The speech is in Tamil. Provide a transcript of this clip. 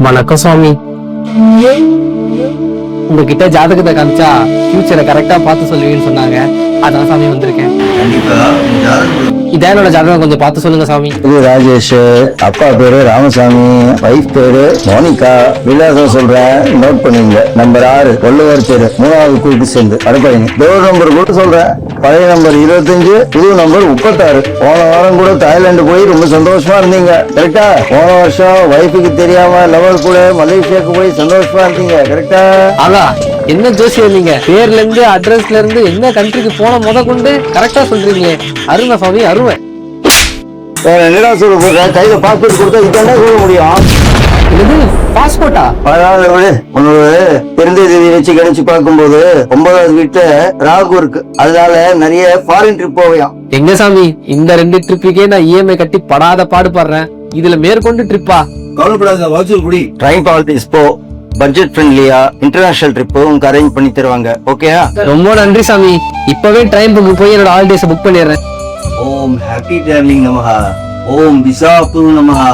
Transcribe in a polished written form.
வணக்கம் சுவாமி. உங்ககிட்ட ஜாதகத்தை காமிச்சா ஃபியூச்சரை கரெக்டா பார்த்து சொல்லுவீங்கன்னு சொன்னாங்க. அதான் சாமி வந்திருக்கேன். இதான் என்னோட ஜாதகம், கொஞ்சம் பார்த்து சொல்லுங்க சாமி. இது ராஜேஷ், அப்பா பேரு ராமசாமி, வைஃப் பேரு மோனிகா. விலாசம் சொல்றேன், நோட் பண்ணுங்க. நம்பர் 6 வள்ளுவர் தெரு, 3வது கூட்டு சேர்ந்து வடபழனி. டோர் நம்பர் கூட சொல்றேன். பழைய நம்பர் 25, புது நம்பர் 36. போன வாரம் கூட தாய்லாந்து போய் ரொம்ப சந்தோஷமா இருந்தீங்க, கரெக்டா? போன வருஷம் வைஃபுக்கு தெரியாம லவர் கூட மலேசியாவுக்கு போய் சந்தோஷமா இருந்தீங்க, கரெக்டா? ஆகா, என்ன ஜோசியம் நீங்க! பேர்ல இருந்து அட்ரஸ்ல இருந்து என்ன கண்ட்ரிக்கு போன முத கொண்டு கரெக்டா சொல்றீங்க. அருமை சாமி, அருமை. வேற என்னடா சொல்ல போற? கையில பாஸ்போர்ட் கொடுத்தா இதுதான் சொல்ல முடியும். இது பாஸ்போர்ட்டா? பரவாயில்ல, உன்னோட பிறந்த தேதி வச்சு கணிச்சு பார்க்கும்போது 9வது வீட்டுல ராகு இருக்கு. அதனால நிறைய ஃபாரின் ட்ரிப் போவையாம். எங்க சாமி, இந்த 2 ட்ரிப்புக்கே நான் இஎம்ஐ கட்டி படாத பாடுபடுறேன். இதுல மேற்கொண்டு ட்ரிப்பா? கவலைப்படாத, வாட்சல் குடி. ட்ரைன் பாலிட்டிக்ஸ் போ, பட்ஜெட் ஃப்ரெண்ட்லியா இன்டர்நேஷனல் ட்ரிப் உங்களுக்கு அரேஞ்ச் பண்ணி தருவாங்க. ஓகேயா? ரொம்ப நன்றி சாமி. இப்பவே ட்ரெயின் புக் போய் என்னோட ஹாலிடேஸ் புக் பண்ணிடுறேன். ஓம் ஹாப்பி டிராவலிங் நமஹா. ஓம் விசாபுரு நமஹா.